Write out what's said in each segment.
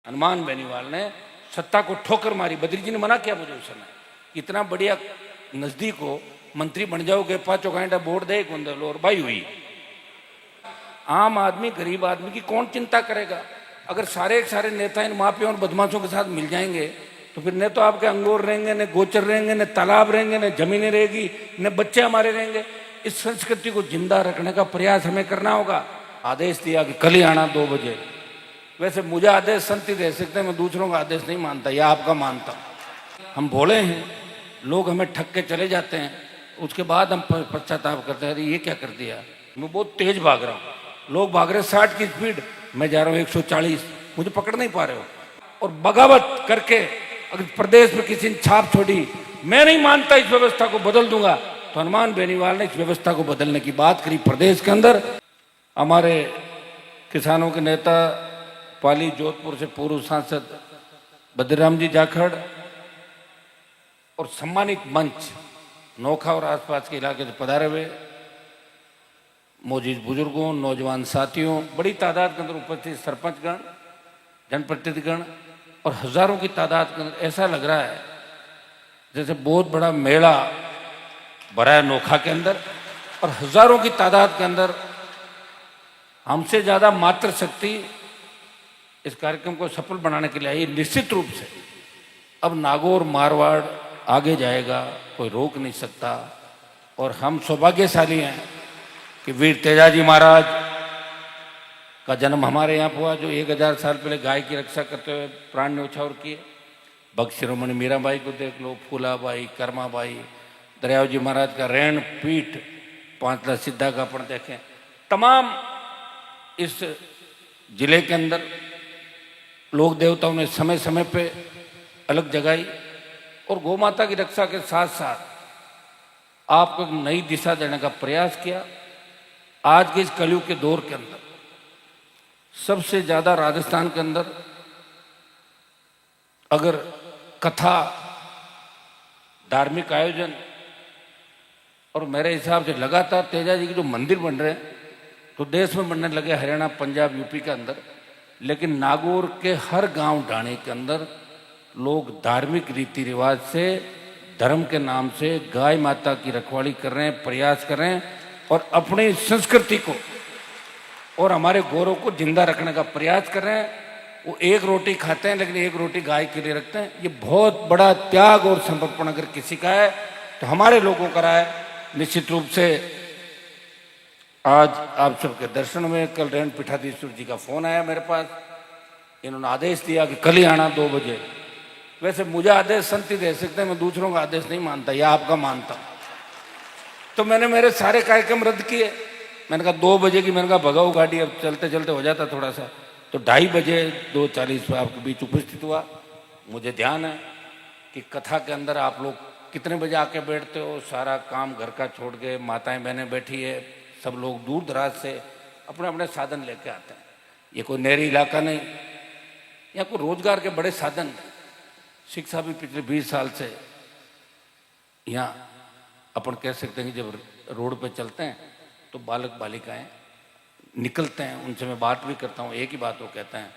हनुमान बेनीवाल ने सत्ता को ठोकर मारी। बद्री जी ने मना किया मुझे उस समय, इतना बढ़िया नजदीक हो, मंत्री बन जाओगे, 5 घंटा वोट दे कुंदल और भाई हुई। आम आदमी, गरीब आदमी की कौन चिंता करेगा? अगर सारे सारे नेता इन माफियों और बदमाशों के साथ मिल जाएंगे तो फिर न तो आपके अंगूर रहेंगे, न गोचर रहेंगे, न तालाब रहेंगे, न जमीनें रहेगी, न बच्चे हमारे रहेंगे। इस संस्कृति को जिंदा रखने का प्रयास हमें करना होगा। आदेश दिया कि कल ही आना 2 बजे। वैसे मुझे आदेश संत ही दे सकते हैं, मैं दूसरों का आदेश नहीं मानता, या आपका मानता हूं। हम भोले हैं, लोग हमें ठग के चले जाते हैं, उसके बाद हम पश्चाताप करते हैं, अरे ये क्या कर दिया। मैं बहुत तेज भाग रहा हूँ, लोग भाग रहे 60 की स्पीड, मैं जा रहा हूँ 140, मुझे पकड़ नहीं पा रहे हो। और बगावत करके अगर प्रदेश में किसी ने छाप छोड़ी, मैं नहीं मानता इस व्यवस्था को बदल दूंगा, तो हनुमान बेनीवाल ने इस व्यवस्था को बदलने की बात करी प्रदेश के अंदर। हमारे किसानों के नेता पाली जोधपुर से पूर्व सांसद बद्रीराम जी जाखड़ और सम्मानित मंच नोखा और आसपास के इलाके से पधारे हुए मौजूद बुजुर्गों, नौजवान साथियों, बड़ी तादाद के अंदर उपस्थित सरपंचगण, जनप्रतिनिधिगण और हजारों की तादाद के अंदर ऐसा लग रहा है जैसे बहुत बड़ा मेला भरा है नोखा के अंदर, और हजारों की तादाद के अंदर हमसे ज्यादा मातृशक्ति इस कार्यक्रम को सफल बनाने के लिए आई। निश्चित रूप से अब नागौर मारवाड़ आगे जाएगा, कोई रोक नहीं सकता। और हम सौभाग्यशाली हैं कि वीर तेजाजी महाराज का जन्म हमारे यहाँ हुआ, जो 1000 साल पहले गाय की रक्षा करते हुए प्राण न्यौछावर किए। भक्त शिरोमणि मीराबाई को देख लो, फूलाबाई, कर्माबाई, दरियाव जी महाराज का रैन पीठ, 5 सिद्धा का अपन देखें, तमाम इस जिले के अंदर लोक देवताओं ने समय समय पे अलग जगाई और गौ माता की रक्षा के साथ साथ आपको एक नई दिशा देने का प्रयास किया। आज के इस कलयुग के दौर के अंदर सबसे ज्यादा राजस्थान के अंदर अगर कथा, धार्मिक आयोजन और मेरे हिसाब से लगातार तेजा जी के जो मंदिर बन रहे हैं तो देश में बनने लगे, हरियाणा, पंजाब, यूपी के अंदर। लेकिन नागौर के हर गांव ढाणी के अंदर लोग धार्मिक रीति रिवाज से, धर्म के नाम से गाय माता की रखवाली कर रहे हैं, प्रयास कर रहे हैं और अपनी संस्कृति को और हमारे गौरव को जिंदा रखने का प्रयास कर रहे हैं। वो एक रोटी खाते हैं लेकिन एक रोटी गाय के लिए रखते हैं। ये बहुत बड़ा त्याग और समर्पण अगर किसी का है तो हमारे लोगों का रहा है। निश्चित रूप से आज आप सबके दर्शन में कल रेण पीठाधीश्वर जी का फोन आया मेरे पास, इन्होंने आदेश दिया कि कल ही आना 2 बजे। वैसे मुझे आदेश संत ही दे सकते हैं, मैं दूसरों का आदेश नहीं मानता, या आपका मानता हूं। तो मैंने मेरे सारे कार्यक्रम रद्द किए। मैंने कहा 2 बजे की, मैंने कहा भगाओ गाड़ी, अब चलते चलते हो जाता थोड़ा सा। तो 2:30 बजे 2:40 पर आपके बीच उपस्थित हुआ। मुझे ध्यान है कि कथा के अंदर आप लोग कितने बजे आके बैठते हो, सारा काम घर का छोड़ के, माताएं बहनें बैठी है, सब लोग दूर दराज से अपने अपने साधन लेके आते हैं। ये कोई नहरी इलाका नहीं, या कोई रोजगार के बड़े साधन। शिक्षा भी पिछले 20 साल से यहाँ अपन कह सकते हैं कि जब रोड पे चलते हैं तो बालक बालिकाएं निकलते हैं, उनसे मैं बात भी करता हूँ। एक ही बात वो कहते हैं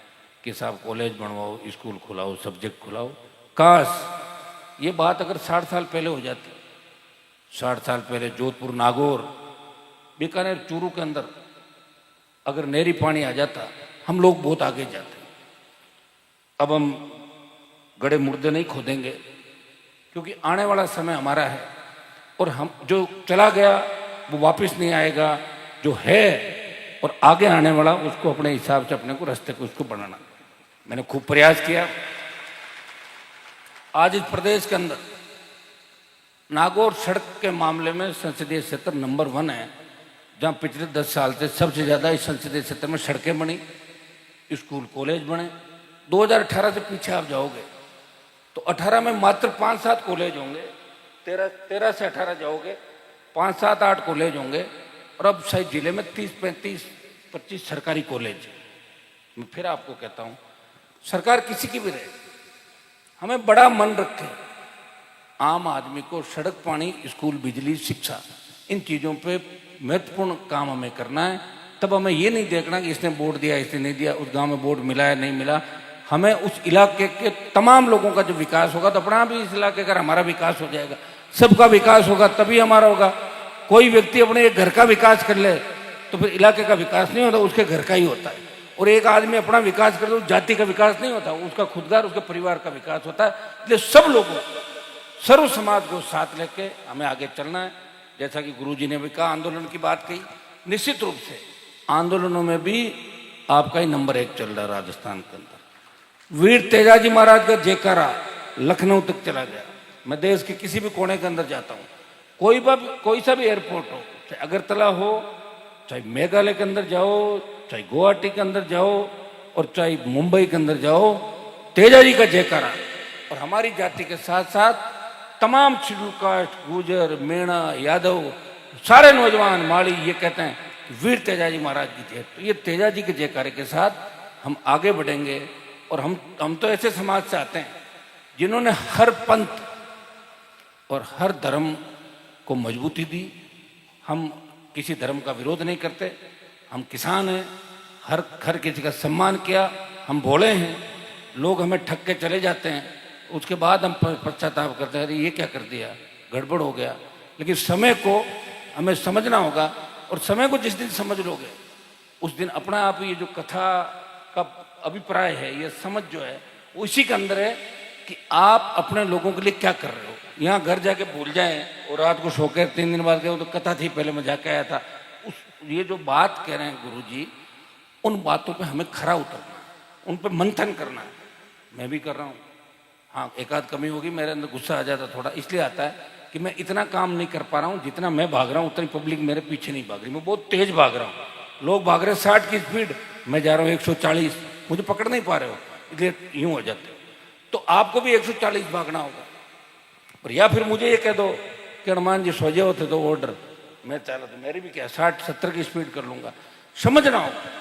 कि साहब कॉलेज बनवाओ, स्कूल खुलाओ, सब्जेक्ट खुलाओ। काश ये बात अगर 60 साल पहले हो जाती। 60 साल पहले जोधपुर, नागौर, बीकानेर, चूरू के अंदर अगर नहरी पानी आ जाता, हम लोग बहुत आगे जाते। अब हम गड़े मुर्दे नहीं खोदेंगे क्योंकि आने वाला समय हमारा है और हम जो चला गया वो वापस नहीं आएगा। जो है और आगे आने वाला, उसको अपने हिसाब से अपने को रास्ते को उसको बनाना। मैंने खूब प्रयास किया। आज इस प्रदेश के अंदर नागौर सड़क के मामले में संसदीय क्षेत्र नंबर 1 है, जहां पिछले 10 साल से सबसे ज्यादा इस संसदीय क्षेत्र में सड़कें बनी, स्कूल कॉलेज बने। 2018 से पीछे आप जाओगे तो 18 में मात्र 5-7 कॉलेज होंगे, 13 से 18 जाओगे 5-7-8 कॉलेज होंगे, और अब शायद जिले में 30-35-25 सरकारी कॉलेज। मैं फिर आपको कहता हूं, सरकार किसी की भी रहे, हमें बड़ा मन रखे आम आदमी को सड़क, पानी, स्कूल, बिजली, शिक्षा, इन चीजों पे महत्वपूर्ण काम हमें करना है। तब हमें ये नहीं देखना कि इसने वोट दिया, इसने नहीं दिया, उस गांव में वोट मिला है नहीं मिला। हमें उस इलाके के तमाम लोगों का जो विकास होगा तो अपना भी इस इलाके का हमारा विकास हो जाएगा, सबका विकास होगा तभी हमारा होगा। कोई व्यक्ति अपने एक घर का विकास कर ले तो फिर इलाके का विकास नहीं होता, उसके घर का ही होता है। और एक आदमी अपना विकास कर दो, जाति का विकास नहीं होता, उसका खुदगार उसके परिवार का विकास होता है। इसलिए सब लोगों, सर्व समाज को साथ लेके हमें आगे चलना है। जैसा कि गुरुजी ने भी कहा, आंदोलन की बात कही, निश्चित रूप से आंदोलनों में भी आपका ही नंबर 1 चल रहा है राजस्थान के अंदर। वीर तेजाजी महाराज का जयकारा लखनऊ तक चला गया। मैं देश के किसी भी कोने के अंदर जाता हूँ, कोई सा भी एयरपोर्ट हो, चाहे अगरतला हो, चाहे मेघालय के अंदर जाओ, चाहे गुवाहाटी के अंदर जाओ और चाहे मुंबई के अंदर जाओ, तेजाजी का जयकारा। और हमारी जाति के साथ साथ तमाम शेड्यूल कास्ट, गुर्जर, मेणा, यादव, सारे नौजवान माड़ी ये कहते हैं वीर तेजाजी महाराज की जय। तो ये तेजाजी के जयकारे के साथ हम आगे बढ़ेंगे। और हम तो ऐसे समाज से आते हैं जिन्होंने हर पंथ और हर धर्म को मजबूती दी। हम किसी धर्म का विरोध नहीं करते, हम किसान हैं, हर किसी का सम्मान किया। हम भोले हैं, लोग हमें ठग के चले जाते हैं, उसके बाद हम पश्चाताप करते हैं, अरे ये क्या कर दिया, गड़बड़ हो गया। लेकिन समय को हमें समझना होगा, और समय को जिस दिन समझ लोगे उस दिन अपना आप ये जो कथा का अभिप्राय है, ये समझ जो है उसी के अंदर है कि आप अपने लोगों के लिए क्या कर रहे हो। यहाँ घर जाके भूल जाएं और रात को सो के 3 दिन बाद गए, तो कथा थी, पहले मैं जाके आया था। ये जो बात कह रहे हैं गुरुजी, उन बातों पे हमें खरा उतरना, उन पे मंथन करना है। मैं भी कर रहा हूँ। हाँ, एक आध कमी होगी, मेरे अंदर गुस्सा आ जाता थोड़ा, इसलिए आता है कि मैं इतना काम नहीं कर पा रहा हूँ जितना मैं भाग रहा हूँ, उतनी पब्लिक मेरे पीछे नहीं भाग रही। मैं बहुत तेज भाग रहा हूँ, लोग भाग रहे 60 की स्पीड, मैं जा रहा हूँ 140, मुझे पकड़ नहीं पा रहे हो, इसलिए यूं हो जाते हो। तो आपको भी 140 भागना होगा। और या फिर मुझे ये कह दो कि हनुमान जी सो जाओ थे तो ऑर्डर, मैं चाह तो मेरी भी क्या 60-70 की स्पीड कर लूंगा। समझना होगा।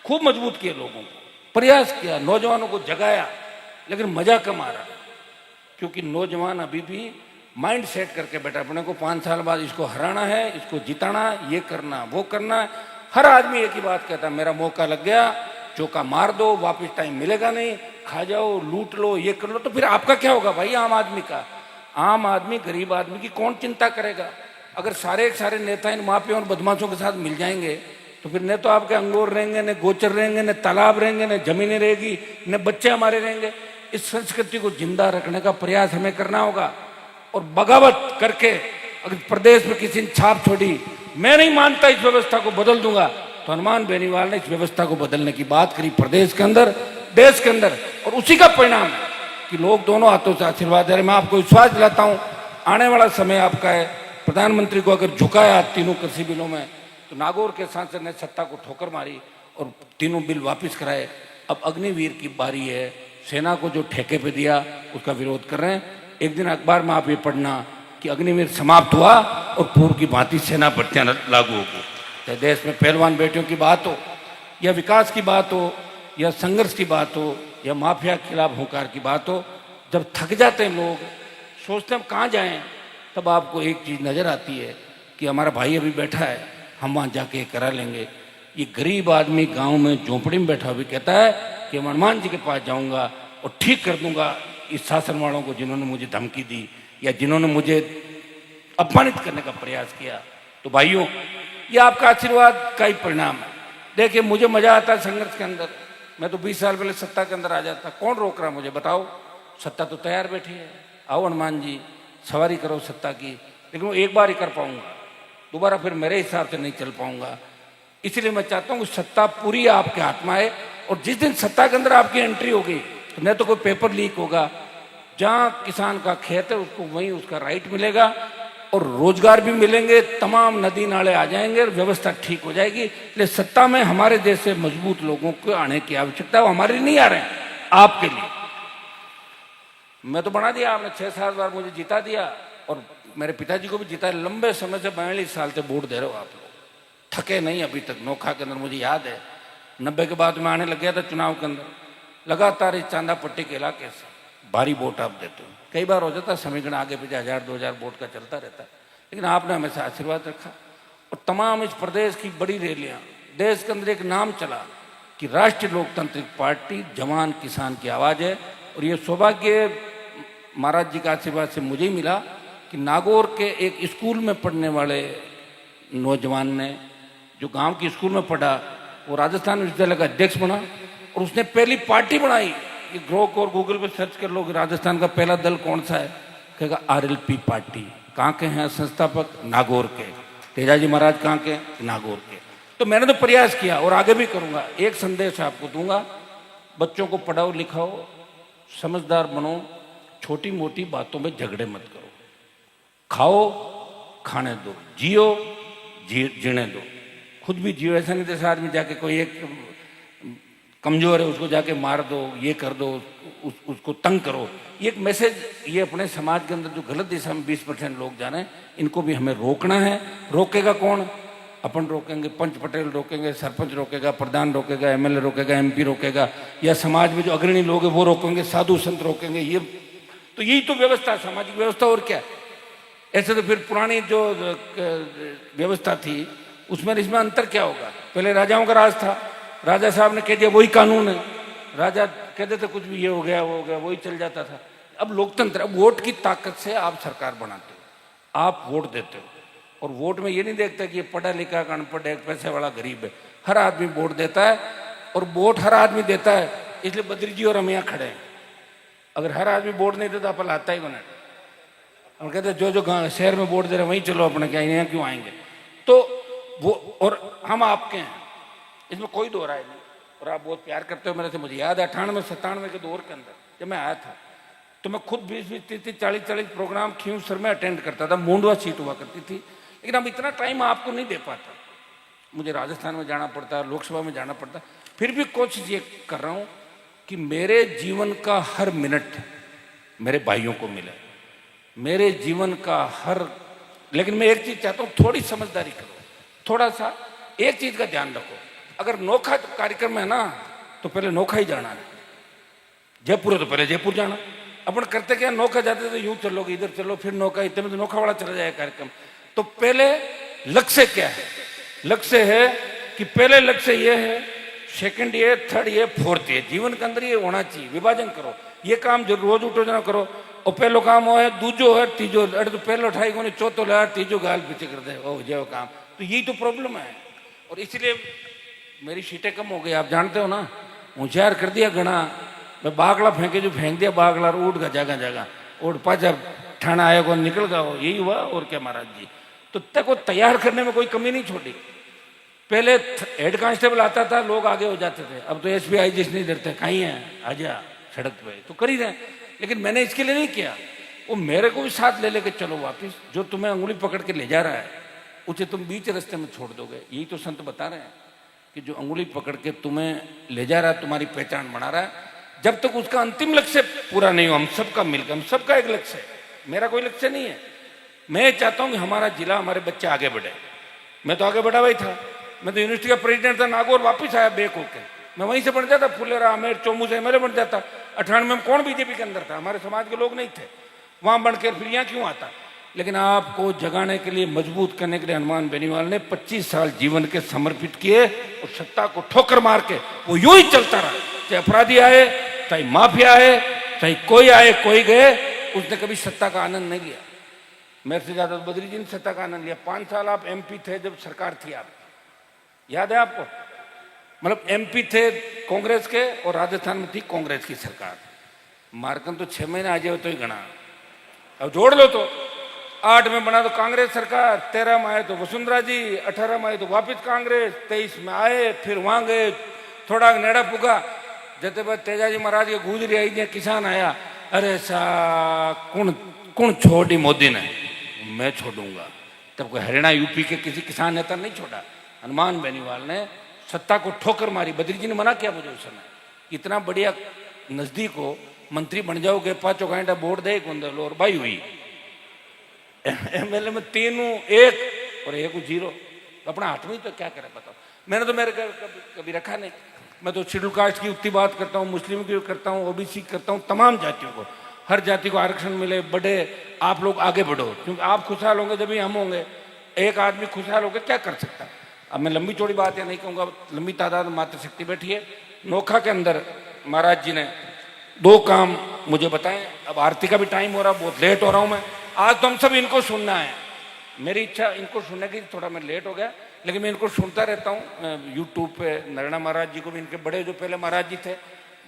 खूब मजबूत किया लोगों को, प्रयास किया, नौजवानों को जगाया, लेकिन मजा कम आ रहा, क्योंकि नौजवान अभी भी माइंड सेट करके बैठा, अपने को 5 साल बाद इसको हराना है, इसको जिताना, ये करना, वो करना। हर आदमी एक ही बात कहता है, मेरा मौका लग गया, चौका मार दो, वापस टाइम मिलेगा नहीं, खा जाओ, लूट लो, ये कर लो। तो फिर आपका क्या होगा भाई, आम आदमी का? आम आदमी, गरीब आदमी की कौन चिंता करेगा? अगर सारे नेता इन माफिया और बदमाशों के साथ मिल जाएंगे तो फिर न तो आपके अंगूर रहेंगे, न गोचर रहेंगे, न तालाब रहेंगे, न जमीनें रहेगी, न बच्चे हमारे रहेंगे। इस संस्कृति को जिंदा रखने का प्रयास हमें करना होगा। और बगावत करके अगर प्रदेश में किसी ने छाप छोड़ी, मैं नहीं मानता इस व्यवस्था को बदल दूंगा, तो हनुमान बेनीवाल ने इस व्यवस्था को बदलने की बात करी प्रदेश के अंदर, देश के अंदर। और उसी का परिणाम है कि लोग दोनों हाथों से आशीर्वाद दे रहे। मैं आपको विश्वास दिलाता हूं, आने वाला समय आपका है। प्रधानमंत्री को अगर झुकाया तीनों कृषि बिलों में, तो नागौर के सांसद ने सत्ता को ठोकर मारी और तीनों बिल वापस कराए। अब अग्निवीर की बारी है, सेना को जो ठेके पे दिया उसका विरोध कर रहे हैं। एक दिन अखबार में आप ये पढ़ना कि अग्निवीर समाप्त हुआ और पूर्व की भांति सेना भर्तियां लागू होगी। चाहे देश में पहलवान बेटियों की बात हो, या विकास की बात हो, या संघर्ष की बात हो, या माफिया के खिलाफ हुंकार की बात हो, जब थक जाते हैं लोग, सोचते हैं हम कहाँ जाएं, तब आपको एक चीज़ नज़र आती है कि हमारा भाई अभी बैठा है, हम वहाँ जाके करा लेंगे। ये गरीब आदमी गांव में झोंपड़ी में बैठा हुआ कहता है कि मैं हनुमान जी के पास जाऊंगा और ठीक कर दूंगा इस शासन वालों को जिन्होंने मुझे धमकी दी या जिन्होंने मुझे अपमानित करने का प्रयास किया। तो भाइयों, ये आपका आशीर्वाद का ही परिणाम है। देखिए, मुझे मजा आता है संघर्ष के अंदर। मैं तो 20 साल पहले सत्ता के अंदर आ जाता, कौन रोक रहा मुझे बताओ? सत्ता तो तैयार बैठी है, आओ हनुमान जी सवारी करो सत्ता की। लेकिन वो एक बार ही कर पाऊंगा, दोबारा फिर मेरे हिसाब से नहीं चल पाऊंगा। इसलिए मैं चाहता हूँ सत्ता पूरी आपके हाथ में आए। और जिस दिन सत्ता के अंदर आपकी एंट्री होगी तो न तो कोई पेपर लीक होगा, जहाँ किसान का खेत है उसको वहीं उसका राइट मिलेगा और रोजगार भी मिलेंगे, तमाम नदी नाले आ जाएंगे और व्यवस्था ठीक हो जाएगी। इसलिए सत्ता में हमारे देश से मजबूत लोगों को आने की आवश्यकता है, वो हमारे लिए नहीं आ रहे हैं, आपके लिए। मैं तो बना दिया, आपने 6-7 बार मुझे जिता दिया और मेरे पिताजी को भी जिता। लंबे समय से 42 साल से वोट दे रहे हो आप लोग, थके नहीं अभी तक। नोखा के अंदर मुझे याद है 90 के बाद मैं आने लग गया था चुनाव के अंदर, लगातार इस चांदा पट्टी के इलाके से भारी वोट आप देते हो। कई बार हो जाता समीकरण आगे पीछे 1000-2000 वोट का चलता रहता है, लेकिन आपने हमेशा आशीर्वाद रखा। और तमाम इस प्रदेश की बड़ी रैलियां, देश के अंदर एक नाम चला कि राष्ट्रीय लोकतांत्रिक पार्टी जवान किसान की आवाज़ है। और ये सौभाग्य महाराज जी का आशीर्वाद से मुझे ही मिला कि नागौर के एक स्कूल में पढ़ने वाले नौजवान ने, जो गांव की स्कूल में पढ़ा, वो राजस्थान विश्वविद्यालय का अध्यक्ष बना और उसने पहली पार्टी बनाई। ये ग्रोक और गूगल पे सर्च कर लो कि राजस्थान का पहला दल कौन सा है, कहेगा RLP पार्टी। कहाँ के हैं संस्थापक? नागौर के। तेजाजी महाराज कहाँ के? नागौर के। तो मैंने तो प्रयास किया और आगे भी करूंगा। एक संदेश आपको दूंगा, बच्चों को पढ़ाओ लिखाओ, समझदार बनो, छोटी मोटी बातों में झगड़े मत करो, खाओ खाने दो, जियो जीने दो, खुद भी जियो। ऐसा नहीं जैसे आदमी जाके कोई एक कमजोर है उसको जाके मार दो, ये कर दो, उसको तंग करो। ये एक मैसेज ये अपने समाज के अंदर जो गलत दिशा में 20% लोग जा रहे हैं, इनको भी हमें रोकना है। रोकेगा कौन? अपन रोकेंगे, पंच पटेल रोकेंगे, सरपंच रोकेगा, प्रधान रोकेगा, MLA रोकेगा, MP रोकेगा, या समाज में जो अग्रणी लोग हैं वो रोकेंगे, साधु संत रोकेंगे। ये तो यही तो व्यवस्था, सामाजिक व्यवस्था, और क्या। ऐसे तो फिर पुरानी जो व्यवस्था थी उसमें इसमें अंतर क्या होगा? पहले राजाओं का राज था, राजा साहब ने कह दिया वही कानून है, राजा कहते थे कुछ भी ये हो गया वो हो गया, वही चल जाता था। अब लोकतंत्र, अब वोट की ताकत से आप सरकार बनाते हो, आप वोट देते हो, और वोट में ये नहीं देखते कि ये पढ़ा लिखा का अनपढ़ है, पैसे वाला गरीब है। हर आदमी वोट देता है, और वोट हर आदमी देता है, इसलिए बद्री जी और हम यहाँ खड़े हैं। अगर हर आदमी वोट नहीं देता अपन आता ही बना। हम कहते जो जो शहर में वोट दे रहे वहीं चलो, अपने क्या यहाँ क्यों आएंगे। तो वो, और हम आपके हैं, इसमें कोई दो राय नहीं। और आप बहुत प्यार करते हो मेरे से। मुझे याद है 98-97 के दौर के अंदर जब मैं आया था, तो मैं खुद 20-20, 30-30, 40-40 प्रोग्राम खींवसर में अटेंड करता था। मुंडवा सीट हुआ करती थी, लेकिन अब इतना टाइम आपको नहीं दे पाता। मुझे राजस्थान में जाना पड़ता है, लोकसभा में जाना पड़ता है। फिर भी कोशिश ये कर रहा हूँ कि मेरे जीवन का हर मिनट मेरे भाइयों को मिले, मेरे जीवन का हर। लेकिन मैं एक चीज चाहता हूँ, थोड़ी समझदारी करो, थोड़ा सा एक चीज का ध्यान रखो। अगर नोखा कार्यक्रम है ना, तो पहले नोखा ही जाना है। जयपुर है तो पहले जयपुर जाना। अपन करते क्या, नोखा जाते तो यूं चलोगे, इधर चलो, फिर नोखा, इतने में तो नोखा वाला चला जाएगा कार्यक्रम। तो पहले लक्ष्य क्या है? लक्ष्य है कि पहले लक्ष्य ये है, सेकंड ये, थर्ड ये, फोर्थ ये, जीवन के अंदर ये होना चाहिए। विभाजन करो, ये काम जो रोज उठो जना करो, और पहलो काम हो है, दूजो है, तीजो, अरे तो पहलो उठाई को नहीं, चौथो ला, तीजो गाल पीछे कर दे, ओ जो काम। तो यही तो प्रॉब्लम है, और इसलिए मेरी सीटें कम हो गई। आप जानते हो ना, होशियार कर दिया घना। मैं बागला फेंके जो फेंक दिया, बागला उठ गया जगह जगह, उठ पाचा ठाना आया को निकल गया, यही हुआ। और क्या महाराज जी, तो तक को तैयार करने में कोई कमी नहीं छोड़ी। पहले हेड कांस्टेबल आता था, लोग आगे हो जाते थे। अब तो SPI IGS नहीं डरते, कहीं है आजा सड़क पे, तो कर ही रहे। लेकिन मैंने इसके लिए नहीं किया, वो मेरे को भी साथ ले लेके चलो वापिस। जो तुम्हें अंगुली पकड़ के ले जा रहा है उसे तुम बीच रास्ते में छोड़ दोगे। यही तो संत बता रहे हैं कि जो अंगुली पकड़ के तुम्हें ले जा रहा है, तुम्हारी पहचान बना रहा है, जब तक उसका अंतिम लक्ष्य पूरा नहीं हो। हम सबका मिलकर, हम सबका एक लक्ष्य है, मेरा कोई लक्ष्य नहीं है। मैं चाहता हूं कि हमारा जिला, हमारे बच्चे आगे बढ़े। मैं तो आगे बढ़ा हुआ ही था, मैं तो यूनिवर्सिटी का प्रेसिडेंट था, नागौर वापिस आया बेक होके। मैं वहीं से बन जाता, फुलेरा, आमेर, चोमू से MLA बन जाता। 98 में कौन BJP के अंदर था? हमारे समाज के लोग नहीं थे, वहां बनकर फिर यहाँ क्यों आता। लेकिन आपको जगाने के लिए, मजबूत करने के लिए हनुमान बेनीवाल ने 25 साल जीवन के समर्पित किए, और सत्ता को ठोकर मार के वो यूं ही चलता रहा। चाहे अपराधी आए, चाहे माफिया आए, चाहे कोई आए कोई गए, उसने कभी सत्ता का आनंद नहीं लिया। मेरे से ज्यादा बद्री जी ने सत्ता का आनंद लिया। 5 साल आप MP थे जब सरकार थी, आप याद है आपको? मतलब MP थे कांग्रेस के, और राजस्थान में थी कांग्रेस की सरकार। मार्कन तो 6 महीने आ जाए तो ही गणा, अब जोड़ लो तो 8 में बना तो कांग्रेस सरकार, 13 में आए तो वसुंधरा जी, 18 में आए तो वापिस कांग्रेस, 23 में आए, फिर वहां गए, थोड़ा नेड़ा पुगा, जते बाद तेजाजी महाराज के गुजरी आई दिया, किसान आया, अरे सा कौन छोड़ी मोदी ने, मैं छोड़ूंगा। तब कोई हरियाणा UP के किसी किसान नेता नहीं छोड़ा। हनुमान बेनीवाल ने सत्ता को ठोकर मारी। बद्री जी ने मना किया मुझे उस समय, इतना बढ़िया नजदीक हो, मंत्री बन जाओगे, 5 घंटा वोट दे कुंदल, और भाई हुई MLA में 3 1 और 1 0, अपना हाथ में तो क्या करे बताओ। मैंने तो मेरे कभी रखा नहीं। मैं तो शेड्यूल कास्ट की उतनी बात करता हूँ, मुस्लिम की करता हूँ, OBC करता हूँ, तमाम जातियों को, हर जाति को आरक्षण मिले, बढ़े। आप लोग आगे बढ़ो, क्योंकि आप खुशहाल होंगे जब ही हम होंगे। एक आदमी खुशहाल होकर क्या कर सकता है? अब मैं लंबी चौड़ी बात या नहीं कहूँगा, लंबी तादाद में मातृशक्ति बैठी है। नोखा के अंदर महाराज जी ने 2 काम मुझे बताएं। अब आरती का भी टाइम हो रहा, बहुत लेट हो रहा हूँ मैं। आज तो हम सब इनको सुनना है, मेरी इच्छा इनको सुनने की, थोड़ा मैं लेट हो गया लेकिन मैं इनको सुनता रहता हूँ यूट्यूब पे। नरैना महाराज जी को भी, इनके बड़े जो पहले महाराज जी थे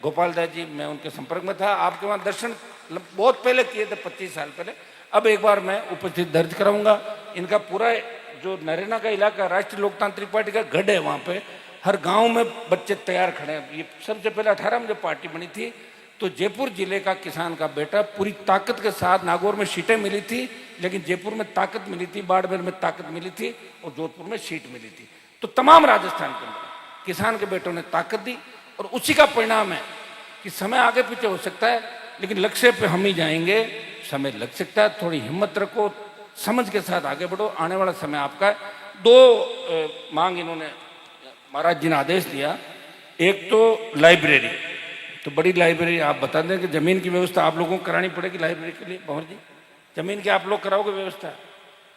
गोपाल दास जी, मैं उनके संपर्क में था। आपके वहाँ दर्शन बहुत पहले किए थे, 25 साल पहले। अब एक बार मैं उपस्थित दर्ज कराऊंगा। इनका पूरा जो नरैना का इलाका राष्ट्रीय लोकतांत्रिक पार्टी का गढ़ है, वहाँ पे हर गांव में बच्चे तैयार खड़े हैं। ये सबसे पहले 18 में जब पार्टी बनी थी तो जयपुर जिले का किसान का बेटा पूरी ताकत के साथ, नागौर में सीटें मिली थी लेकिन जयपुर में ताकत मिली थी, बाड़मेर में ताकत मिली थी और जोधपुर में सीट मिली थी। तो तमाम राजस्थान के अंदर किसान के बेटों ने ताकत दी और उसी का परिणाम है कि समय आगे पीछे हो सकता है लेकिन लक्ष्य पे हम ही जाएंगे। समय लग सकता है, थोड़ी हिम्मत रखो, समझ के साथ आगे बढ़ो, आने वाला समय आपका है। 2 मांग इन्होंने महाराज जी ने आदेश दिया। एक तो लाइब्रेरी, तो बड़ी लाइब्रेरी आप बता दें कि जमीन की व्यवस्था आप लोगों को करानी पड़ेगी लाइब्रेरी के लिए। भंवर जी, जमीन की आप लोग कराओगे व्यवस्था,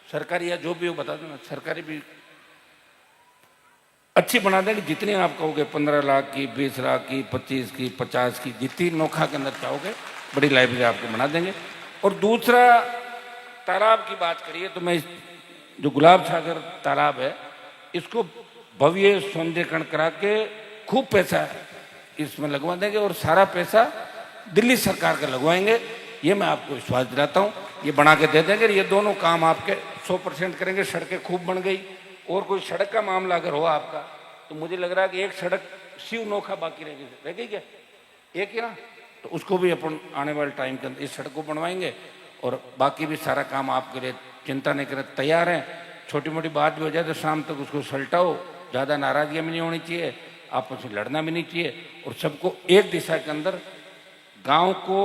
सरकारी या जो भी हो बता देना, सरकारी भी अच्छी बना देंगे जितनी आप कहोगे, 15 लाख की, 20 लाख की, 25 की, 50 की, जितनी नोखा के अंदर चाहोगे बड़ी लाइब्रेरी आपको बना देंगे। और दूसरा, तालाब की बात करिए तो मैं जो गुलाब सागर तालाब है इसको भव्य सौंदर्यकरण करा के खूब पैसा इसमें लगवा देंगे और सारा पैसा दिल्ली सरकार का लगवाएंगे। ये मैं आपको विश्वास दिलाता हूँ, ये बना के दे देंगे। ये दोनों काम आपके 100% करेंगे। सड़कें खूब बन गई और कोई सड़क का मामला अगर हो आपका तो मुझे लग रहा है कि एक सड़क शिव नोखा बाकी रह गई क्या, एक ही ना, तो उसको भी अपन आने वाले टाइम के अंदर इस सड़क को बनवाएंगे और बाकी भी सारा काम आपके लिए चिंता नहीं करें, तैयार हैं। छोटी मोटी बात भी हो जाए तो शाम तक उसको सलटाओ, ज़्यादा नाराजगियाँ भी नहीं होनी चाहिए, आपस में लड़ना भी नहीं चाहिए और सबको एक दिशा के अंदर, गांव को,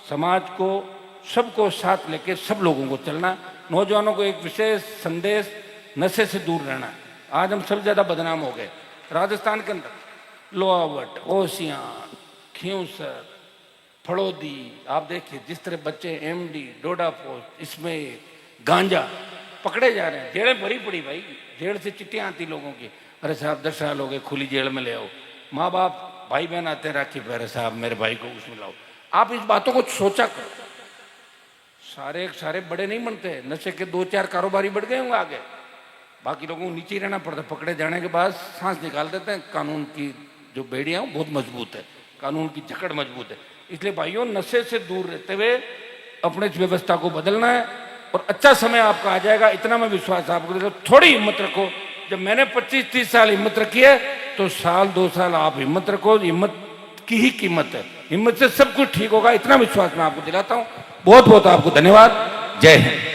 समाज को, सबको साथ लेके सब लोगों को चलना। नौजवानों को एक विशेष संदेश, नशे से दूर रहना। आज हम सब ज़्यादा बदनाम हो गए राजस्थान के अंदर। लोहावट, ओसियाँ, खींवसर, फड़ौदी, आप देखिए जिस तरह बच्चे एमडी, डोडापोस्ट, इसमें गांजा पकड़े जा रहे हैं। जेलें भरी पड़ी भाई, जेल से चिट्ठियाँ आती लोगों की, अरे साहब 10 साल हो गए, खुली जेल में ले आओ। माँ बाप, भाई बहन आते हैं राखी पे, अरे साहब मेरे भाई को उसमें लाओ। आप इस बातों को सोचा करो, सारे बड़े नहीं बनते। नशे के 2-4 कारोबारी बढ़ गए होंगे आगे, बाकी लोगों को नीचे रहना पड़ता। पकड़े जाने के बाद सांस निकाल देते हैं। कानून की जो बेड़ियाँ हैं बहुत मजबूत है, कानून की जकड़ मजबूत है। इसलिए भाइयों, नशे से दूर रहते हुए अपने इस व्यवस्था को बदलना है और अच्छा समय आपका आ जाएगा, इतना मैं विश्वास आपको देता हूं। थोड़ी हिम्मत रखो। जब मैंने 25-30 साल हिम्मत रखी है तो 1-2 साल आप हिम्मत रखो। हिम्मत की ही कीमत है, हिम्मत से सब कुछ ठीक होगा, इतना विश्वास मैं आपको दिलाता हूं। बहुत बहुत आपको धन्यवाद। जय हिंद।